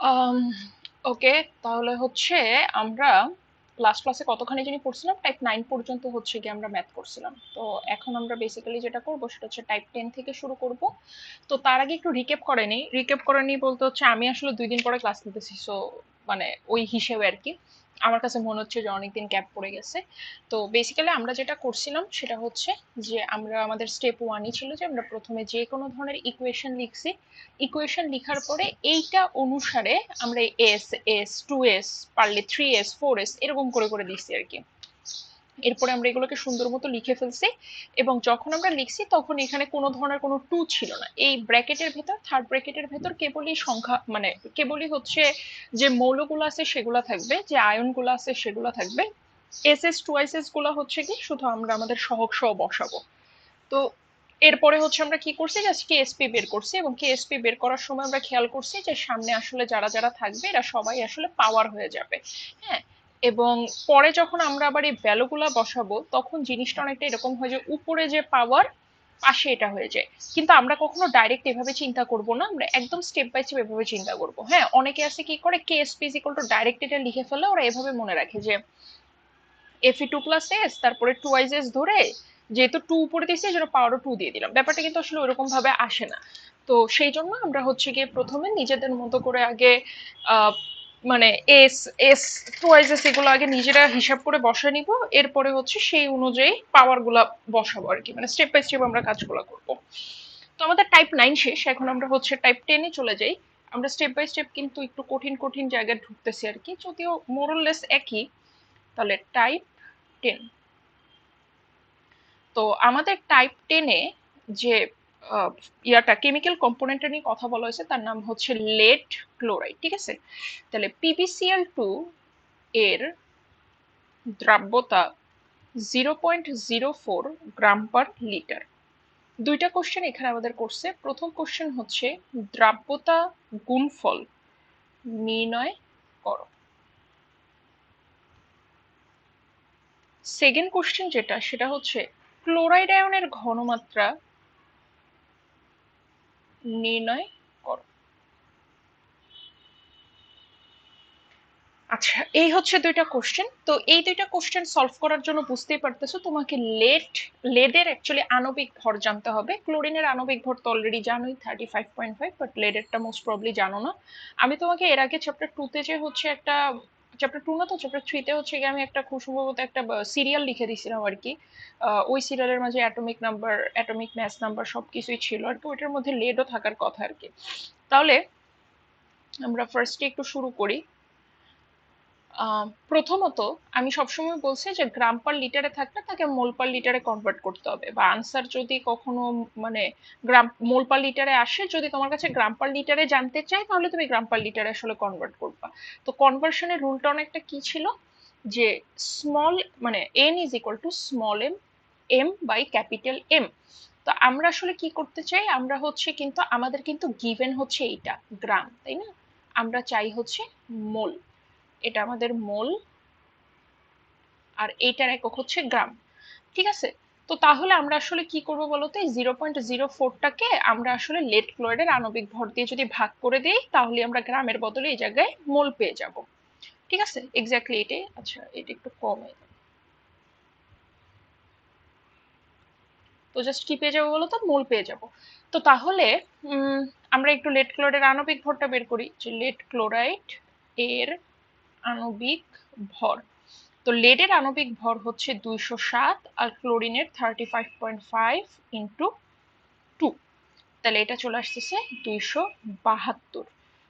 আম, ওকে, তাহলে হচ্ছে আমরা লাস্ট ক্লাসে কতখানি জানি পড়ছিলাম, টাইপ 9 পর্যন্ত হচ্ছে কি আমরা ম্যাথ করছিলাম। তো এখন আমরা বেসিক্যালি যেটা করব সেটা হচ্ছে টাইপ 10 থেকে শুরু করব। তো তার আগে একটু রিক্যাপ করে নি বলতে হচ্ছে আমি আসলে 2 দিন পরে ক্লাস নিতেছি, সো মানে ওই হিসেবে আর কি আমার কাছে মনে হচ্ছে যে অনেকদিন গ্যাপ পড়ে গেছে। তো বেসিক্যালি আমরা যেটা করছিলাম সেটা হচ্ছে যে আমরা আমাদের স্টেপ 1ই ছিল যে আমরা প্রথমে যে কোনো ধরনের ইকুয়েশন লিখছি। ইকুয়েশন লিখার পরে এইটা অনুসারে আমরা এস এস 2s, পারলে 3s 4s এরকম করে করে দিচ্ছি আর কি। এরপরে আমরা এগুলোকে সুন্দর মতো লিখে ফেলছি, এবং যখন আমরা লিখছি তখন এখানে কোনো ধরনের কোনো টু ছিল না। এই ব্র্যাকেটের ভেতর, থার্ড ব্র্যাকেটের ভেতর কেবলই সংখ্যা, মানে কেবলই হচ্ছে যে মৌলগুলো আছে সেগুলো থাকবে, যে আয়নগুলো আছে সেগুলো থাকবে। S S to S S গুলো হচ্ছে কি শুধু আমরা আমাদের সহগ সহ বসাবো। তো এরপরে হচ্ছে আমরা কি করছি, জাস্ট কেএসপি বের করছি, এবং কেএসপি বের করার সময় আমরা খেয়াল করছি যে সামনে আসলে যারা যারা থাকবে এরা সবাই আসলে পাওয়ার হয়ে যাবে। হ্যাঁ, এবং পরে যখন আমরা আবার এই ভ্যালুগুলা বসাবো তখন জিনিসটা অনেকটা এরকম হয় যে উপরে যে পাওয়ার পাশে এটা হয়ে যায়। কিন্তু আমরা কখনো ডাইরেক্ট এভাবে চিন্তা করব না, আমরা একদম স্টেপ বাই স্টেপ এভাবে চিন্তা করব। হ্যাঁ, অনেকে আছে কি করে KSP is equal two direct এটা লিখে ফেলে, ওরা এভাবে মনে রাখে যে Fe2 + S, তারপরে 2s ধরে যেহেতু 2 উপরে দিয়েছি এই জন্য পাওয়ারও 2 দিয়ে দিলাম। ব্যাপারটা কিন্তু আসলে ওরকম ভাবে আসে না। তো সেই জন্য আমরা হচ্ছে গিয়ে প্রথমে নিজেদের মতো করে আগে আহ, মানে এস এস 2s এগুলো আগে নিজেরা হিসাব করে বসে নিব। এরপরে হচ্ছে সেই অনুযায়ী পাওয়ার গুলা বসাবো আর কি, মানে স্টেপ বাই স্টেপ আমরা কাজগুলো করব। তো আমাদের টাইপ 9 শেষ, এখন আমরা হচ্ছে টাইপ 10-এ চলে যাই। আমরা স্টেপ বাই স্টেপ কিন্তু একটু কঠিন কঠিন জায়গায় ঢুকতেছি আর কি, যদিও মোরলেস একই। তাহলে টাইপ 10। তো আমাদের টাইপ 10-এ যে ইয়াটা কেমিক্যাল কম্পোনেন্টটা নিয়ে কথা বলা হয়েছে তার নাম হচ্ছে লেড ক্লোরাইড, ঠিক আছে? তাহলে PbCl2 এর দ্রাব্যতা 0.04 গ্রাম পার লিটার। দুইটা কোশ্চেন এখানে আমাদের করছে। প্রথম কোশ্চেন হচ্ছে দ্রাব্যতা গুণফল নির্ণয় করো। সেকেন্ড কোশ্চেন যেটা সেটা হচ্ছে ক্লোরাইড আয়নের ঘনমাত্রা নির্ণয় করো। আচ্ছা, এই হচ্ছে দুইটা কোশ্চেন। তো এই দুইটা কোশ্চেন সলভ করার জন্য বুঝতেই পারতেছো তোমাকে লেডের অ্যাকচুয়ালি আণবিক ভর জানতে হবে। ক্লোরিনের আণবিক ভর তো অলরেডি জানোই 35.5, বাট লেডেরটা মোস্ট প্রবলি জানো না। আমি তোমাকে এর আগে চ্যাপ্টার 2-তে যে হচ্ছে একটা, চ্যাপ্টার 2 না তো চ্যাপ্টার 3-তে হচ্ছে গিয়ে আমি একটা খুব সম্ভবত একটা সিরিয়াল লিখে দিয়েছিলাম আর কি। ওই সিরিয়ালের মাঝে atomic number, atomic mass number সবকিছুই ছিল আর কি, ওইটার মধ্যে লেডও থাকার কথা আর কি। তাহলে আমরা ফার্স্টে একটু শুরু করি। প্রথমত আমি সবসময় বলছি যে গ্রাম পার লিটারে থাকলে তাকে মোল পার লিটারে কনভার্ট করতে হবে, বা আনসার যদি কখনো মানে গ্রাম মোল পার লিটারে আসে, যদি তোমার কাছে গ্রাম পার লিটারে জানতে চাই তাহলে তুমি গ্রাম পার লিটারে আসলে কনভার্ট করবা। তো কনভার্সনের রুলটা অনেকটা কি ছিল, যে স্মল মানে N is equal to small M, M by capital M. তো আমরা আসলে কি করতে চাই, আমরা হচ্ছে কিন্তু আমাদের কিন্তু গিভেন হচ্ছে এইটা গ্রাম, তাই না? আমরা চাই হচ্ছে মোল, এটা আমাদের মোল, আর এইটার একক হচ্ছে গ্রাম, ঠিক আছে? তো তাহলে আমরা আসলে কি করব বলতো, এই 0.04টাকে আমরা আসলে লেড ক্লোরাইডের আণবিক ভর দিয়ে যদি ভাগ করে দিই তাহলে আমরা গ্রামের বদলে এই জায়গায় মোল পেয়ে যাব। ঠিক আছে, এক্স্যাক্টলি এটাই। আচ্ছা, এটা একটু কমে, তো জাস্ট কি পেয়ে যাবো বলতো, মোল পেয়ে যাব। তো তাহলে উম, আমরা একটু লেড ক্লোরাইডের আণবিক ভরটা বের করি, যে লেড ক্লোরাইড এর আণবিক ভর। তো লেডের আণবিক ভর হচ্ছে 207, আর ক্লোরিনের 35.5 ইন্টু 2, তাহলে এটা চলে আসতেছে 272।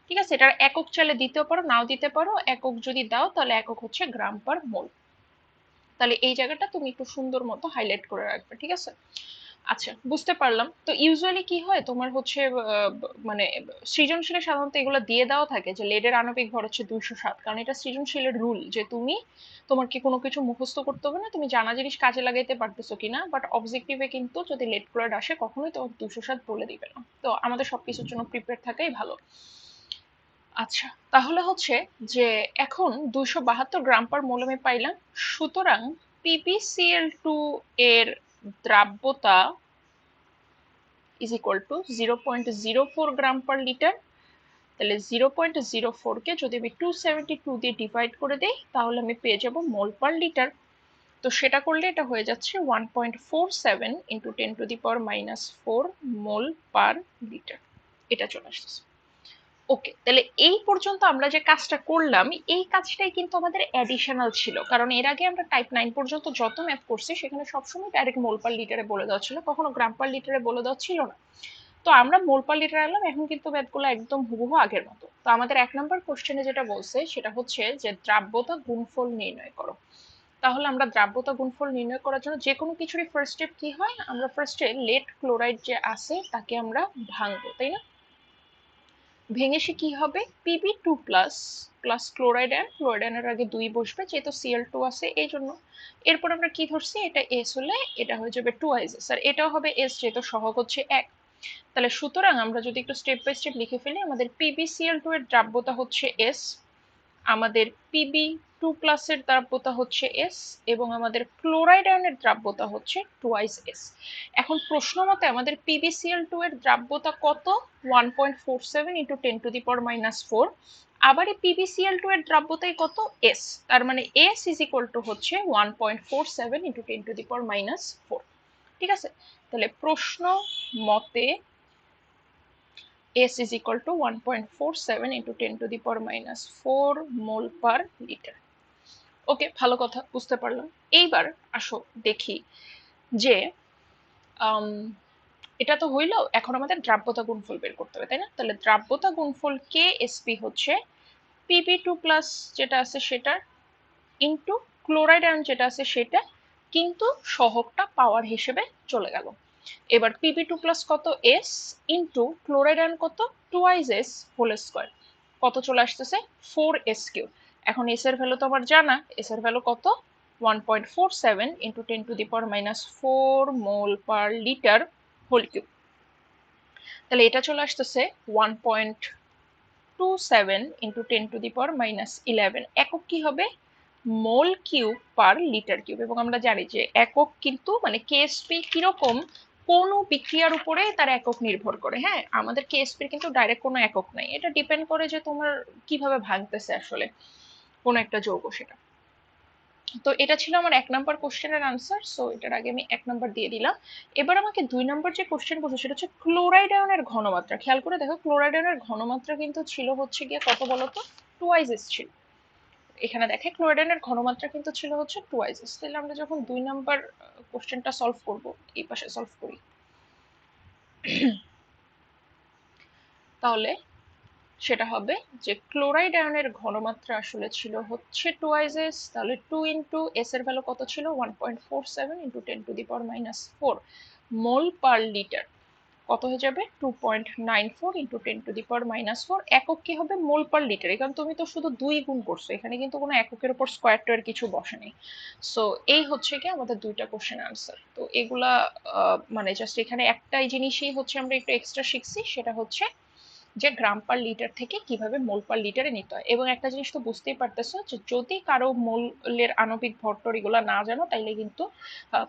ঠিক আছে, এটার একক চাইলে দিতেও পারো, নাও দিতে পারো। একক যদি দাও তাহলে একক হচ্ছে গ্রাম পার মোল। তাহলে এই জায়গাটা তুমি একটু সুন্দর মতো হাইলাইট করে রাখবে, ঠিক আছে? আচ্ছা, বুঝতে পারলাম। তো ইউজুয়ালি কি হয় তোমার হচ্ছে মানে সৃজনশীলে সাধারণত এগুলো দিয়ে দেওয়া থাকে যে লেডের আণবিক ভর হচ্ছে 207, কারণ এটা সৃজনশীলের রুল যে তুমি, তোমার কি কোনো কিছু মুখস্থ করতে হবে না, তুমি জানা জিনিস কাজে লাগাইতে পারতেছো কিনা। বাট অবজেক্টিভে কিন্তু যদি লেড ক্লোরাইড আসে কখনোই তোমার 207 বলে দিবে না। তো আমাদের সবকিছুর জন্য প্রিপেয়ার থাকাই ভালো। আচ্ছা, তাহলে হচ্ছে যে এখন 272 গ্রাম পার মোল আমি পাইলাম। সুতরাং PbCl2 এর দ্রাব্যতা is equal to 0.04 gram per litre. তাহলে 0.04 কে যদি আমি 272 দিয়ে ডিভাইড করে দিই তাহলে আমি পেয়ে যাব মোল পার লিটার। তো সেটা করলে এটা হয়ে যাচ্ছে 1.47 ইন্টু 10⁻⁻⁴ মোল পার লিটার, এটা চলে আসতেছে। ওকে, তাহলে এই পর্যন্ত আমরা যে কাজটা করলাম এই কাজটাই কিন্তু আমাদের অ্যাডিশনাল ছিল, কারণ এর আগে আমরা টাইপ 9 পর্যন্ত যত ম্যাথ করছি সেখানে সবসময় ডাইরেক্ট মোল পার লিটারে বলে দেওয়া ছিল, কখনো গ্রাম পার লিটারে বলে দেওয়া ছিল না। তো আমরা মোল পার লিটার এলাম, এখন কিন্তু ম্যাথগুলো একদম হুবহু আগের মতো। তো আমাদের 1 নম্বর কোশ্চেনে যেটা বলছে সেটা হচ্ছে যে দ্রাব্যতা গুণফল নির্ণয় করো। তাহলে আমরা দ্রাব্যতা গুণফল নির্ণয় করার জন্য যে কোনো কিছুরই ফার্স্ট স্টেপ কি হয়, আমরা ফার্স্টে লেড ক্লোরাইড যে আছে তাকে আমরা ভাঙবো, তাই না? ভেঙে সে কি হবে, Pb2 plus plus chloride ion, chloride অ্যানের আগে 2 বসবে যেহেতু Cl2 আছে এই জন্য। এরপর আমরা কি ধরছি, এটা S হলে এটা হয়ে যাবে 2Is, আর এটাও হবে S যেহেতু সহগ হচ্ছে 1। তাহলে সুতরাং আমরা যদি একটু স্টেপ বাই স্টেপ লিখে ফেলি, আমাদের PbCl2 এর দ্রাব্যতা হচ্ছে S, আমাদের Pb2 প্লাসের দ্রাব্যতা হচ্ছে S, এবং আমাদের ক্লোরাইড আয়নের দ্রাব্যতা হচ্ছে 2S। এখন প্রশ্ন মতে আমাদের PbCl2 এর দ্রাব্যতা কত, 1.47 ইন্টু 10⁻⁻⁴। আবার এই PbCl2 এর দ্রাব্যতাই কত, S, তার মানে S ইজ ইকুয়াল টু হচ্ছে 1.47 ইন্টু 10⁻⁴। ঠিক আছে, তাহলে প্রশ্ন মতে S is equal to 1.47 into 10⁻⁴ mole per litre. Okay, ভালো কথা, বুঝতে পারলাম। এইবার আসো দেখি যে এটা তো হইলো, এখন আমাদের দ্রাব্যতা গুণফল বের করতে হবে, তাই না? তাহলে দ্রাব্যতা গুণফল KSP হচ্ছে Pb2 প্লাস যেটা আছে সেটা ইন্টু ক্লোরাইড আয়ন যেটা আছে সেটা, কিন্তু সহগটা পাওয়ার হিসেবে চলে গেল। এবার Pb2 প্লাস কত, S, ইন্টু ক্লোরাইড আয়ন কত, 2S হোল স্কয়ার, কত চলে আসতেছে, 4S3। এখন S এর ভ্যালু তো আমার জানা, S এর ভ্যালু কত, 1.47 into 10⁻⁴ mole per litre whole cube. তাহলে এটা চলে আসতেছে 1.27 ইন্টু 10⁻⁻11। একক কি হবে, মোল কিউব পার লিটার কিউব। এবং আমরা জানি যে একক কিন্তু মানে কেএসপি কিরকম, কোন বিক্রিয়ার উপরে তার একক নির্ভর করে। হ্যাঁ, আমাদের কেএসপির কিন্তু ডাইরেক্ট কোনো একক নাই, এটা ডিপেন্ড করে যে তোমার কিভাবে ভাঙতেছে আসলে কোন একটা যৌগ সেটা। তো এটা ছিল আমার 1 নাম্বার কোশ্চেনের আনসার, সো এটার আগে আমি 1 নাম্বার দিয়ে দিলাম। এবার আমাকে 2 নাম্বার যে কোশ্চেন বলছে সেটা হচ্ছে ক্লোরাইড আয়নের ঘনমাত্রা। খেয়াল করে দেখো, ক্লোরাইড আয়নের ঘনমাত্রা কিন্তু ছিল হচ্ছে গিয়ে কত বলতো, 2Is ছিল। এখানে দেখে ক্লোরাইড আয়নের ঘনমাত্রা কিন্তু ছিল হচ্ছে 2Is। তাহলে আমরা যখন 2 নাম্বার কোশ্চেনটা সলভ করব, এই পাশে সলভ করি, তাহলে সেটা হবে যে ক্লোরাইড আয়নের ঘনমাত্রা আসলে ছিল হচ্ছে 2Is। তাহলে 2 ইন্টু S এর ভ্যালু কত ছিল, 1.47 ইন্টু 10⁻⁴ মোল পার লিটার, কত হয়ে যাবে, 2.94 ইন্টু 10⁻⁴। একক কি হবে, মোল পার লিটার। এখানে তুমি তো শুধু 2 গুণ করছো, এখানে কিন্তু কোনো এককের উপর স্কয়ার টোয়ার কিছু বসে নেই। সো এই হচ্ছে কি আমাদের 2টা কোশ্চেন আনসার। তো এগুলা মানে জাস্ট এখানে একটাই জিনিসই হচ্ছে আমরা একটু এক্সট্রা শিখছি, সেটা হচ্ছে যে গ্রাম পার লিটার থেকে কিভাবে মোল পার লিটারে নিতে হয়। এবং একটা জিনিস তো বুঝতেই পারতেছো যে যদি কারো মোলের আণবিক ভর এগুলো না জানো তাইলে কিন্তু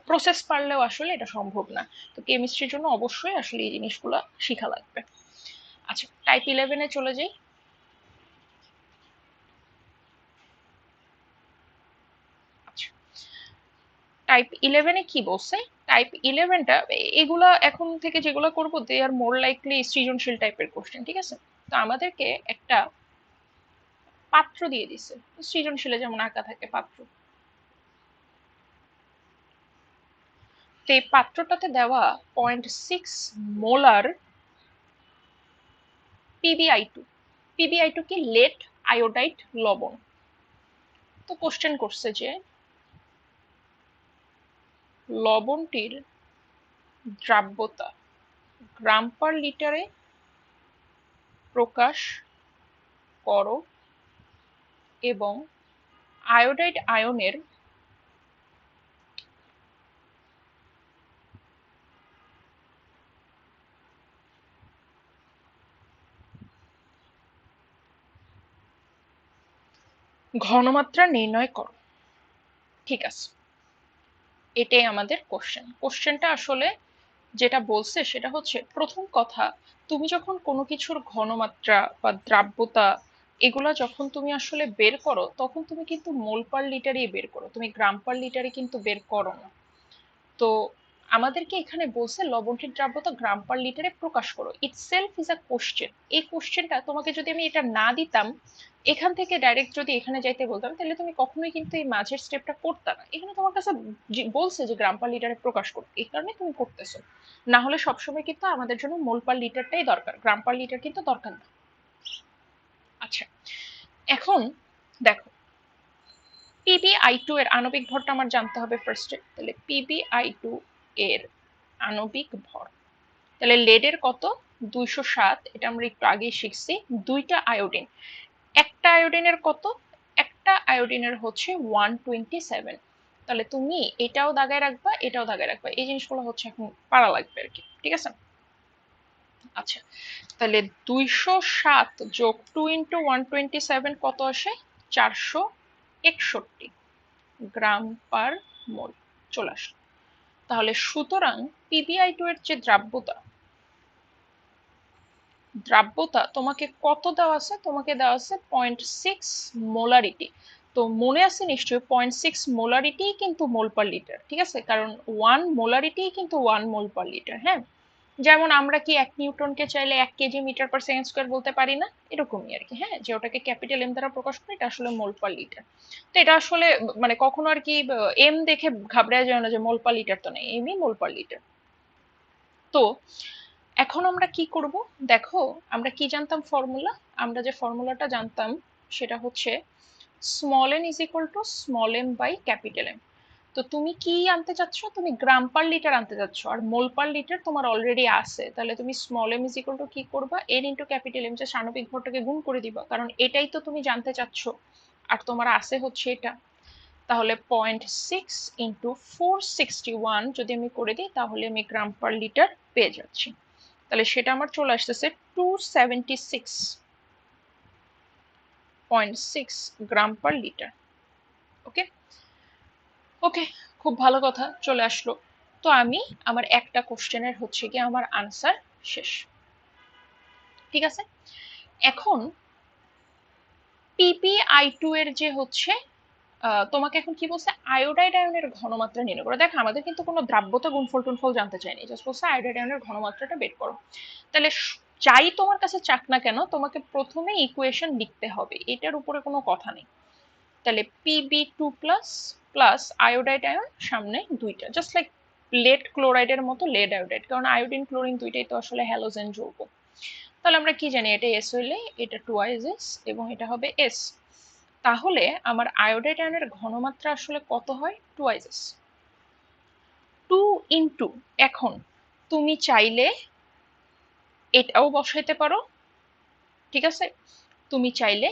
প্রসেস পারলেও আসলে এটা সম্ভব না। তো কেমিস্ট্রির জন্য অবশ্যই আসলে এই জিনিসগুলো শেখা লাগবে। আচ্ছা, টাইপ 11-এ চলে যাই। আচ্ছা, টাইপ 11-এ কি বলছে, টাইপ 11টা এগুলা এখন থেকে যেগুলো করবো দে আর মোর লাইকলি সৃজনশীল টাইপের কোশ্চেন, ঠিক আছে? তো আমাদেরকে একটা পাত্র দিয়ে দিছে, সৃজনশীলে যেমন আঁকা থাকে পাত্র, তো এই পাত্রটাতে দেওয়া 0.6 মোলার PbI2। PbI2 কি, লেড আয়োডাইড লবণ। তো কোশ্চেন করছে যে লবণটির দ্রাব্যতা গ্রাম পার লিটারে প্রকাশ করো এবং আয়োডাইড আয়নের ঘনমাত্রা নির্ণয় করো। ঠিক আছে, এটাই আমাদের কোশ্চেনটা আসলে যেটা বলছে সেটা হচ্ছে, প্রথম কথা, তুমি যখন কোনো কিছুর ঘনমাত্রা বা দ্রাব্যতা এগুলা যখন তুমি আসলে বের করো, তখন তুমি কিন্তু মোল পার লিটারই বের করো, তুমি গ্রাম পার লিটারে কিন্তু বের করো না। তো আমাদেরকে এখানে বলছে লবণটির দ্রাব্যতা গ্রাম পার লিটারে প্রকাশ করো, ইটসেলফ ইজ আ কোশ্চেন। এই কোশ্চেনটা তোমাকে যদি আমি এটা না দিতাম, এখান থেকে ডাইরেক্ট যদি এখানে যাইতে বলতাম, তাহলে তুমি কখনোই কিন্তু এই মাঝের স্টেপটা করতে না। এখানে তোমার কাছে বলছে যে গ্রাম পার লিটারে প্রকাশ করো, এই কারণে তুমি করতেছো। না হলে সবসময় কিন্তু আমাদের জন্য মোল পার লিটারটাই দরকার, গ্রাম পার লিটার কিন্তু দরকার না। আচ্ছা, এখন দেখো, পিবিআই টু এর আণবিক ভরটা আমার জানতে হবে ফার্স্টে। তাহলে পিবিআই টু এর আণবিক ভর, তাহলে লেডের কত, 207, এটা আমরা একটু আগেই শিখছি। দুইটা আয়োডিন, একটা আয়োডিনের কত, একটা আয়োডিনের হচ্ছে 127। তাহলে তুমি এটাও দাগায় রাখবা, এটাও দাগায় রাখবা, এই জিনিসগুলো হচ্ছে এখন পারা লাগবে আর কি, ঠিক আছে? আচ্ছা, তাহলে 207 যোগ 2 × 127 কত আসে, 461 গ্রাম পার মোল চলে আসলো। তাহলে সুতরাং পিবিআই টু এর যে দ্রাব্যতা তোমাকে কত দেওয়া আছে, তোমাকে দেওয়া আছে 0.6 মোলারিটি। তো মনে আছে নিশ্চয়ই 0.6 মোলারিটি কিন্তু মোল পার লিটার, ঠিক আছে? কারণ 1 মোলারিটি কিন্তু 1 মোল পার লিটার। হ্যাঁ, যেমন আমরা কি 1 নিউটনকে চাইলে 1 KG metre per second square বলতে পারি না, এরকমই আর কি। হ্যাঁ, যে ওটাকে ক্যাপিটাল এম দ্বারা প্রকাশ করে, এটা আসলে মোল পার লিটার। তো এটা আসলে মানে কখনো আর কি এম দেখে ঘাবড়ায় যায় না যে মোল পার লিটার তো নেই, এমই মোল পার লিটার। তো এখন আমরা কি করব, দেখো, আমরা কি জানতাম ফর্মুলা, আমরা যে ফর্মুলাটা জানতাম সেটা হচ্ছে small N is equal to small M by capital M. তো তুমি কি আনতে চাচ্ছ, তুমি গ্রাম পার লিটার আনতে চাচ্ছ, আর মোল পার লিটার তোমার অলরেডি আছে। তাহলে তুমি small M is equal to কি করবা, এন ইন্টু ক্যাপিটাল এম, যে সাণবিক ভরটাকে গুণ করে দিবা, কারণ এটাই তো তুমি জানতে চাচ্ছ, আর তোমার আছে হচ্ছে এটা। তাহলে 0.6 ইন্টু 461 যদি আমি করে দিই, তাহলে আমি গ্রাম পার লিটার পেয়ে যাচ্ছি। তাহলে সেটা আমার চলে আসতেছে 276.6 গ্রাম পার লিটার। ওকে, ওকে, খুব ভালো কথা, চলে আসলো। তো আমি আমার একটা কোশ্চেনের হচ্ছে কি আমার আনসার শেষ, ঠিক আছে? এখন পিপিআই টু এর যে হচ্ছে তোমাকে এখন কি বলছে, আয়োডাইড আয়নের ঘনমাত্রা নির্ণয় করো। দেখো, আমাদের কিন্তু কোনো দ্রাব্যতা গুণফল টুনফল জানতে চাইনি, জাস্ট বলছে আয়োডাইড আয়নের ঘনমাত্রাটা বের করো। তাহলে যাই তোমার কাছে চাক না কেন, তোমাকে প্রথমে ইকুয়েশন লিখতে হবে, এটার উপরে কোনো কথা নেই। তাহলে Pb2+ প্লাস আয়োডাইড আয়ন, সামনে দুইটা, জাস্ট লাইক লেড ক্লোরাইডের মতো লেড আয়োডাইড, কারণ আয়োডিন ক্লোরিন দুইটাই তো আসলে হ্যালোজেন যৌগ। তাহলে আমরা কি জানি, এটা এস হইলে এটা 2S এবং এটা হবে এস। তাহলে আমার আয়োডাইড আয়নের ঘনমাত্রা আসলে কত হয়, 2S 2 এখন তুমি চাইলে এটাও বসাইতে পারো, ঠিক আছে? তুমি চাইলে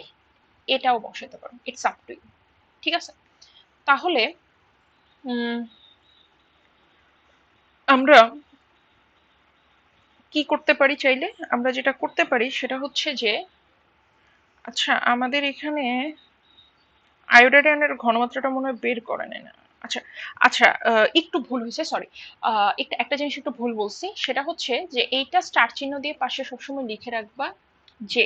এটাও বসাইতে পারো, ইটস আপ টু ইউ, ঠিক আছে? তাহলে আমরা কি করতে পারি, চাইলে আমরা যেটা করতে পারি সেটা হচ্ছে যে, আচ্ছা আমাদের এখানে আয়োডাইড আয়নের ঘনমাত্রাটা মনে হয় বের করে নেয় না। আচ্ছা, আচ্ছা, একটু ভুল হয়েছে, সরি। একটা একটা জিনিস একটু ভুল বলছি, সেটা হচ্ছে যে এইটা স্টার চিহ্ন দিয়ে পাশে সবসময় লিখে রাখবা যে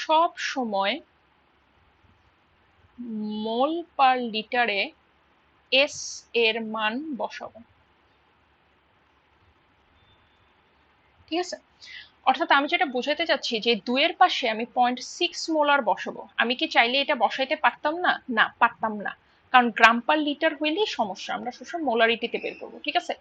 সব সময় মোল পার লিটারে এস এর মান বসাবো, ঠিক আছে? অর্থাৎ আমি যেটা বোঝাতে চাচ্ছি যে 2 এর পাশে আমি 0.6 মোলার বসাবো, আমি কি চাইলে এটা বসাইতে পারতাম না, না পারতাম না, কারণ গ্রাম পার লিটার হইলেই সমস্যা, আমরা সবসময় মোলারিটিতে বের করবো, ঠিক আছে?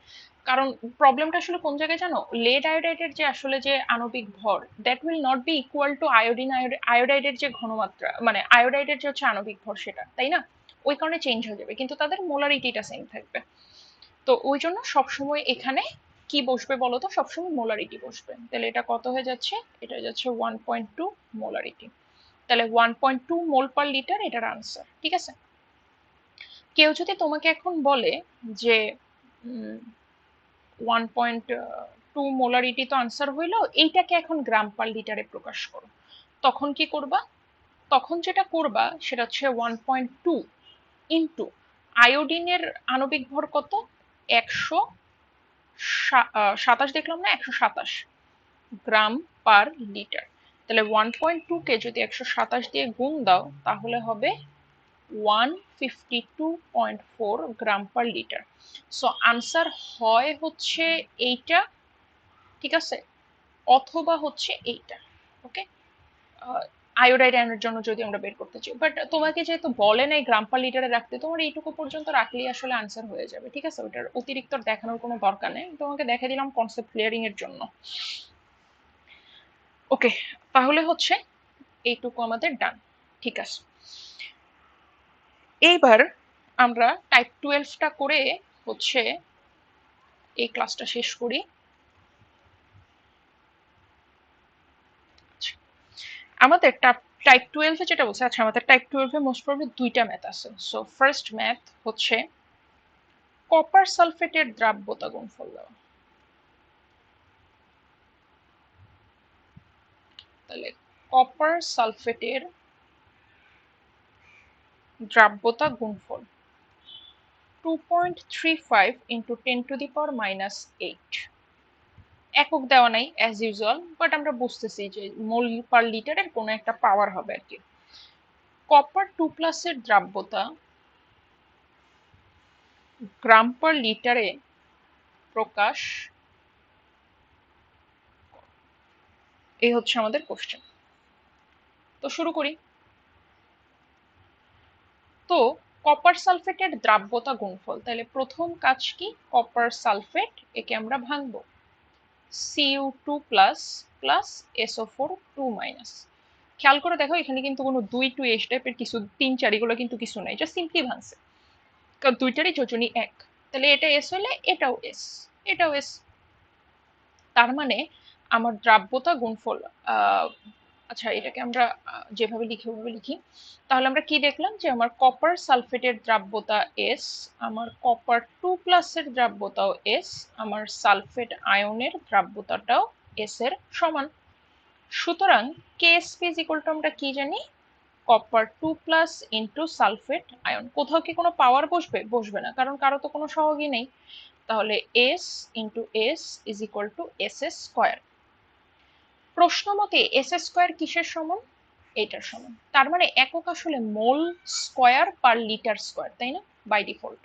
কারণ প্রবলেমটা আসলে কোন জায়গায় জানো, লেড আয়োডাইডের যে আসলে যে আণবিক ভর, that will not be equal to iodine আয়োডাইডের যে ঘনমাত্রা, মানে আয়োডাইডের যে হচ্ছে আণবিক ভর সেটা, তাই না? ওই কারণে চেঞ্জ হয়ে যাবে, কিন্তু তাদের মোলারিটিটা সেম থাকবে। তো ওই জন্য সবসময় এখানে কি বসবে বলতো, সবসময় মোলারিটি বসবে। তাহলে এটা কত হয়ে যাচ্ছে, এটা হয়ে যাচ্ছে 1.2 মোলারিটি। তাহলে 1.2 মোল পার লিটার এটার আনসার, ঠিক আছে? কেউ যদি তোমাকে এখন বলে যে 1.2 মোলারিটি তো আনসার হইলো, এইটাকে এখন গ্রাম পার লিটারে প্রকাশ করো, তখন কি করবা? তখন যেটা করবা সেটা হচ্ছে 1.2 ইন্টু আয়োডিনের আণবিক ভর কত, 100, 27 দেখলাম না, 127 গ্রাম পার লিটার। তাহলে 1.2 কে যদি 127 দিয়ে গুণ দাও তাহলে হবে 152.4 গ্রাম পার লিটার। সো আনসার হয় হচ্ছে এইটা, ঠিক আছে, অথবা হচ্ছে এইটা। ওকে, আয়োডাইড আয়নের জন্য যদি আমরা বের করতে চাই, বাট তোমাকে যেহেতু বলে নাই গ্রাম পার লিটারে রাখতে, তোমার এইটুকু পর্যন্ত রাখলেই আসলে আনসার হয়ে যাবে, ঠিক আছে, ওটার অতিরিক্ত দেখানোর কোনো দরকার নেই, তোমাকে দেখা দিলাম কনসেপ্ট ক্লিয়ারিং এর জন্য। ওকে, তাহলে হচ্ছে এইটুকু আমাদের ডান, ঠিক আছে। এইবার আমরা টাইপ 12টা করে হচ্ছে এই ক্লাসটা শেষ করি। আমাদের টাইপ 12 যেটা বলছে, আচ্ছা আমাদের টাইপ 12 মোস্ট প্রবলি দুইটা ম্যাথ আছে। সো ফার্স্ট ম্যাথ হচ্ছে কপার সালফেটের দ্রাব্যতা গুণফল দেওয়া। তাহলে কপার সালফেটের দ্রাব্যতা গুণফল 2.35 ইন্টু 10⁻⁸। একক দেওয়া নাই অ্যাজ ইউজুয়াল, বাট আমরা বুঝতেছি যে মোল পার লিটারের কোনো একটা পাওয়ার হবে আর কি। কপার 2+ এর দ্রাব্যতা গ্রাম পার লিটারে প্রকাশ, এই হচ্ছে আমাদের কোশ্চেন। তো শুরু করি। তো কপার সালফেটের দ্রাব্যতা গুণফল, তাহলে প্রথম কাজ কি, কপার সালফেট একে আমরা ভাঙবো, Cu2 plus plus SO4 2 minus. খেয়াল করে দেখো এখানে কিন্তু কোনো 2 2 এই টাইপের কিছু 3 4 এগুলো কিন্তু কিছু নাই, জাস্ট সিম্পলি ভাঙছে, কারণ দুইটারই যোজনী এক। তাহলে এটা এস হলে এটাও এস, এটাও এস। তার মানে আমার দ্রাব্যতা গুণফল, আচ্ছা এটাকে আমরা যেভাবে লিখি ওভাবে লিখি। তাহলে আমরা কি দেখলাম যে আমার কপার সালফেটের দ্রাব্যতা এস, আমার কপার 2+ এর দ্রাব্যতাও এস, আমার সালফেট আয়নের দ্রাব্যতাটাও এস এর সমান। সুতরাং কেএসপি ইজ ইকুয়াল টু আমরা কি জানি, কপার 2+ ইন্টু সালফেট আয়ন। কোথাও কি কোনো পাওয়ার বসবে? বসবে না, কারণ কারো তো কোনো সহগই নেই। তাহলে S into S is equal two S S square. প্রশ্ন মতে এস স্কোয়ার কিসের সমান? এটার সমান। তার মানে একক আসলে মোল স্কোয়ার পার লিটার স্কোয়ার, তাই না, বাই ডিফল্ট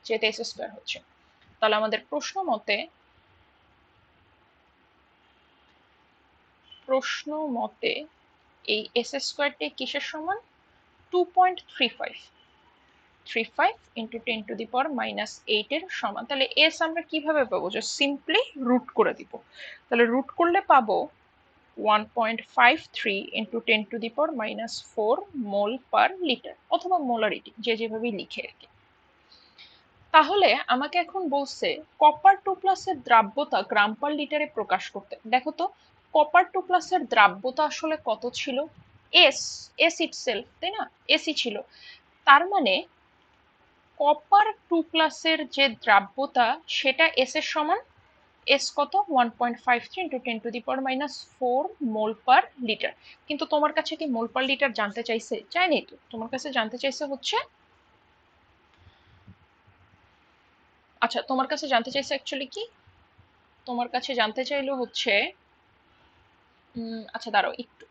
যেহেতু এস স্কোয়ার হচ্ছে। তাহলে আমাদের প্রশ্ন মতে এই এস স্কোয়ারটি কিসের সমান? 2.35 ইন্টু 10⁻⁸ এর সমান। তাহলে এস আমরা কিভাবে পাবো? জাস্ট সিম্পলি রুট করে দিব। তাহলে রুট করলে পাবো 1.53 ইন্টু 10⁻⁴ মোল পার লিটার, অথবা মোলারিটি, যে যেভাবে লিখে আর কি। তাহলে আমাকে এখন বলছে কপার 2+ এর দ্রাব্যতা গ্রাম পার লিটারে প্রকাশ করতে। দেখো তো কপার 2+ এর দ্রাব্যতা আসলে কত ছিল? এস, এস ইটসেলফ, তাই না, এসই ছিল। তার মানে কপার 2+ এর যে দ্রাব্যতা সেটা এস এর সমান। এস কত? 1.53 ইন্টু 10⁻⁴ মোল পার লিটার। কিন্তু তোমার কাছে কি মোল পার লিটার জানতে চাইছে? চাইনি তো, তোমার কাছে জানতে চাইছে হচ্ছে, আচ্ছা তোমার কাছে জানতে চাইছে অ্যাকচুয়ালি কি, তোমার কাছে জানতে চাইলো হচ্ছে, আচ্ছা দাঁড়াও একটু,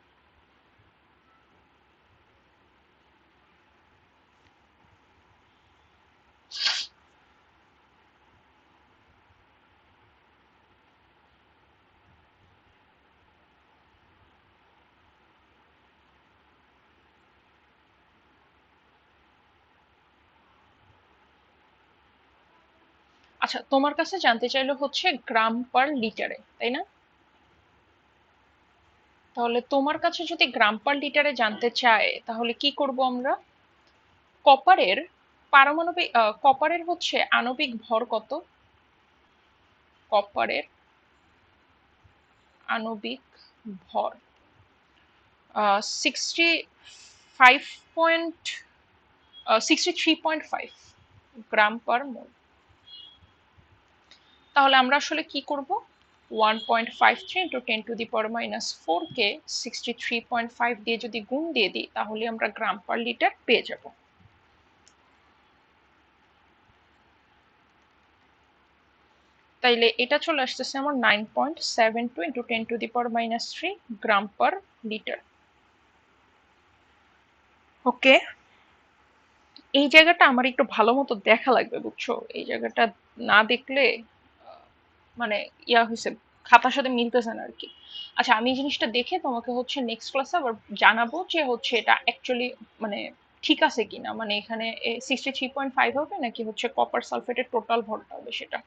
আচ্ছা তোমার কাছে জানতে চাইলো হচ্ছে গ্রাম পার লিটারে, তাই না? তাহলে তোমার কাছে যদি গ্রাম পার লিটারে জানতে চায় তাহলে কি করব আমরা? কপারের পারমাণবিক, কপারের হচ্ছে আণবিক ভর কত? কপারের আণবিক ভর 63.5 গ্রাম পার মোল। তাহলে আমরা আসলে কি করব, 1.53 ইন্টু 10⁻⁴ কে 63.5 দিয়ে যদি গুণ দিয়ে দিই তাহলে আমরা গ্রাম পার লিটার পেয়ে যাব। তাইলে এটা চলে আসতেছে আমার 9.72 ইন্টু 10⁻³ গ্রাম পার লিটার। ওকে, এই জায়গাটা আমার একটু ভালো মতো দেখা লাগবে, বুঝছো? এই জায়গাটা না দেখলে মানে ইয়া হয়েছে, খাতার সাথে মিলতেছে না আর কি। আচ্ছা, আমি এই জিনিসটা দেখে তোমাকে হচ্ছে নেক্সট ক্লাসে আবার জানাবো যে হচ্ছে এটা অ্যাকচুয়ালি মানে ঠিক আছে কিনা, মানে এখানে 63.5 হবে নাকি হচ্ছে কপার সালফেটের টোটাল ভরটা হবে সেটা।